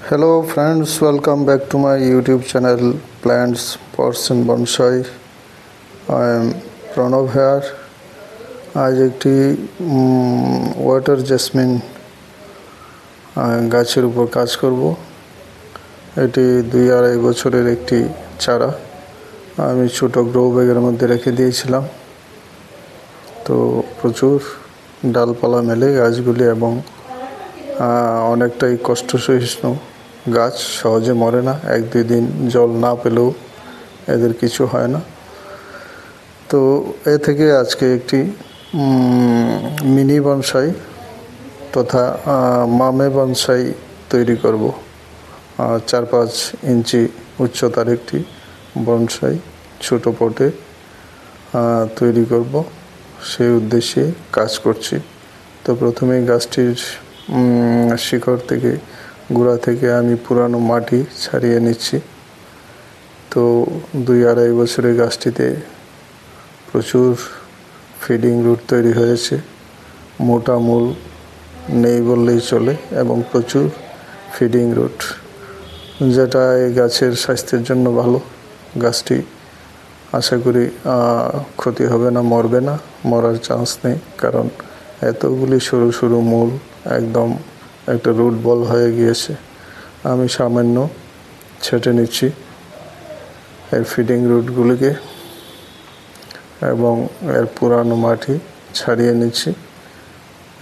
Hello friends, welcome back to my YouTube channel Plants, Pots and Bonsai. I am Pranav here. আজ একটি water jasmine গাছের উপর কাজ করব। এটি 2-2.5 বছরের একটি চারা আমি ছোট গ্রো ব্যাগের মধ্যে রেখে দিয়েছিলাম। তো প্রচুর ডালপালা মেলে গাছগুলি এবং অনেকটাই কষ্ট সহিষ্ণু গাছ, সহজে মরে না। 1-2 দিন জল না পেলেও এদের কিছু হয় না। তো এ থেকে আজকে একটি মিনি বনসাই তথা মামে বনসাই তৈরি করব। 4-5 ইঞ্চি উচ্চতার একটি বনসাই ছোট পটে তৈরি করব, সেই উদ্দেশ্যে কাজ করছি। তো প্রথমে গাছটির শিকড় থেকে, গোড়া থেকে আমি পুরানো মাটি ছাড়িয়ে নিচ্ছি। তো 2-2.5 বছরের গাছটিতে প্রচুর ফিডিং রুট তৈরি হয়েছে, মোটা মূল নেই বললেই চলে এবং প্রচুর ফিডিং রুট, যেটা এই গাছের স্বাস্থ্যের জন্য ভালো। গাছটি আশা করি ক্ষতি হবে না, মরবে না, মরার চান্স নেই, কারণ এতগুলি সরু সরু মূল একদম একটা রুট বল হয়ে গিয়েছে। আমি সামান্য ছেটে নিচ্ছি এর ফিডিং রুটগুলিকে এবং এর পুরানো মাটি ছাড়িয়ে নিচ্ছি।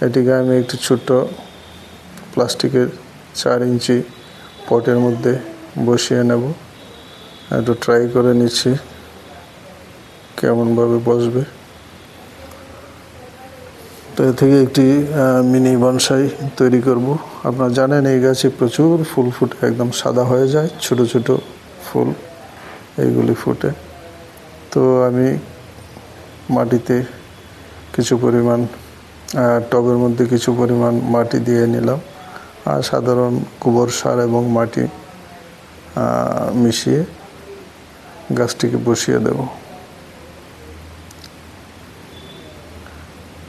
এটিকে আমি একটি ছোট্ট প্লাস্টিকের 4 ইঞ্চি পটের মধ্যে বসিয়ে নেব। একটু ট্রাই করে নিচ্ছি কেমনভাবে বসবে। তো এ থেকে একটি মিনি বনসাই তৈরি করব। আপনারা জানেন এই গাছে প্রচুর ফুল ফুটে, একদম সাদা হয়ে যায়, ছোট ছোট ফুল এইগুলি ফুটে। তো আমি মাটিতে কিছু পরিমাণ টবের মধ্যে কিছু পরিমাণ মাটি দিয়ে নিলাম, আর সাধারণ গোবর সার এবং মাটি মিশিয়ে গাছটিকে বসিয়ে দেব।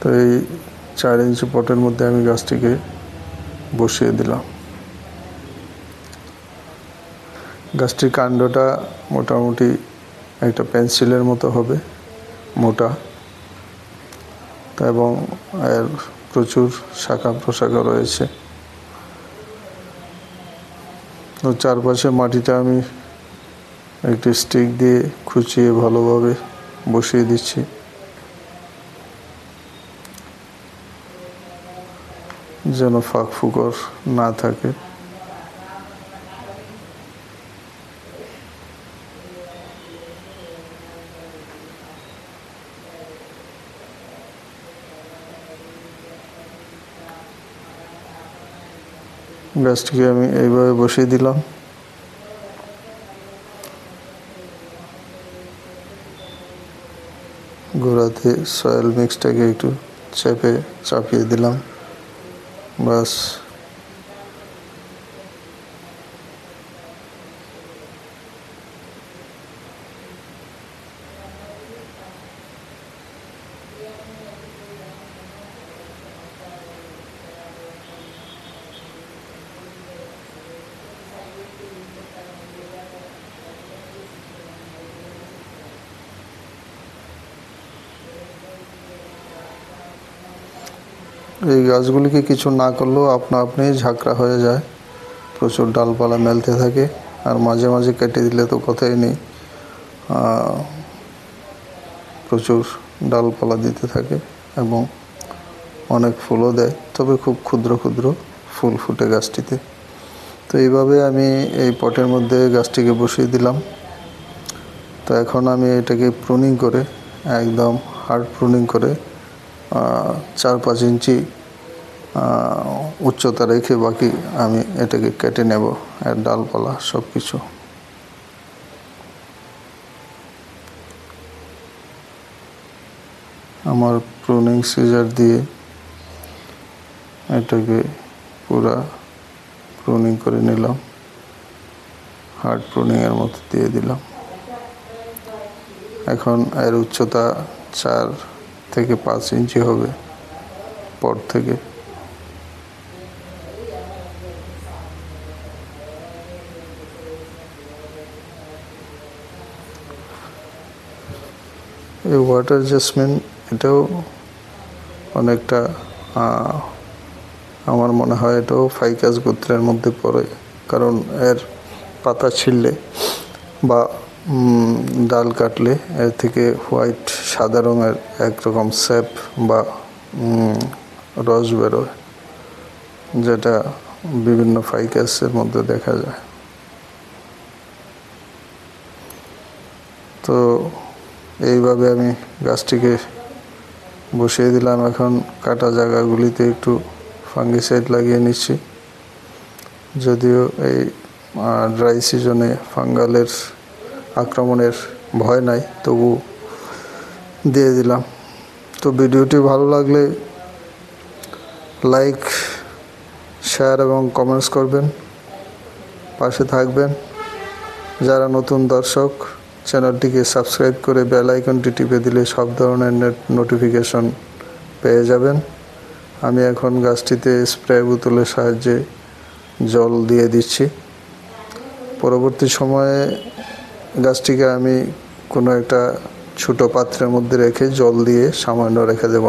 তো এই 4 ইঞ্চি পটের মধ্যে আমি গাছটিকে বসিয়ে দিলাম। গাছটির কাণ্ডটা মোটামুটি একটা পেন্সিলের মতো হবে, মোটা, এবং এর প্রচুর শাখা প্রশাখা রয়েছে। তো চারপাশে মাটিটা আমি একটি স্টিক দিয়ে খুঁচিয়ে ভালোভাবে বসিয়ে দিচ্ছি, যেন ফাঁক ফুকর না থাকে। গাছটিকে আমি এইভাবে বসিয়ে দিলাম। গোড়াতে সয়েল মিক্সটাকে একটু চাপিয়ে দিলাম, বাস। এই গাছগুলিকে কিছু না করলেও আপনিই ঝাঁকড়া হয়ে যায়, প্রচুর ডালপালা মেলতে থাকে, আর মাঝে মাঝে কেটে দিলে তো কথাই নেই, প্রচুর ডালপালা দিতে থাকে এবং অনেক ফুলও দেয়, তবে খুব ক্ষুদ্র ক্ষুদ্র ফুল ফুটে গাছটিতে। তো এইভাবে আমি এই পটের মধ্যে গাছটিকে বসিয়ে দিলাম। তো এখন আমি এটাকে প্রুনিং করে, একদম হার্ড প্রুনিং করে 4-5 ইঞ্চি উচ্চতা রেখে বাকি আমি এটাকে কেটে নেব, এর ডালপালা সব কিছু। আমার প্রুনিং সিজার দিয়ে এটাকে পুরা প্রুনিং করে নিলাম, হার্ড প্রুনিংয়ের মতো দিয়ে দিলাম। এখন এর উচ্চতা 4 থেকে 5 ইঞ্চি হবে পট থেকে। এই ওয়াটার জেসমিন এটাও অনেকটা আমার মনে হয় এটাও ফাইকাস গোত্রের মধ্যে পড়ে, কারণ এর পাতা ছিঁড়লে বা ডাল কাটলে এর থেকে হোয়াইট সাদা রঙের একরকম স্যাপ বা রস বেরোয়, যেটা বিভিন্ন ফাইকাসের মধ্যে দেখা যায়। তো এইভাবে আমি গাছটিকে বসিয়ে দিলাম। এখন কাটা জায়গাগুলিতে একটু ফাঙ্গিসাইড লাগিয়ে নিচ্ছি, যদিও এই ড্রাই সিজনে ফাঙ্গালের আক্রমণের ভয় নাই, তবু দিয়ে দিলাম। তো ভিডিওটি ভালো লাগলে লাইক, শেয়ার এবং কমেন্টস করবেন, পাশে থাকবেন। যারা নতুন দর্শক, চ্যানেলটিকে সাবস্ক্রাইব করে বেল আইকনটি টিপে দিলে সব ধরনের নোটিফিকেশন পেয়ে যাবেন। আমি এখন গাছটিতে স্প্রে বোতলের সাহায্যে জল দিয়ে দিচ্ছি। পরবর্তী সময়ে গাছটিকে আমি কোনো একটা ছোটো পাত্রের মধ্যে রেখে জল দিয়ে সামান্য রেখে দেব।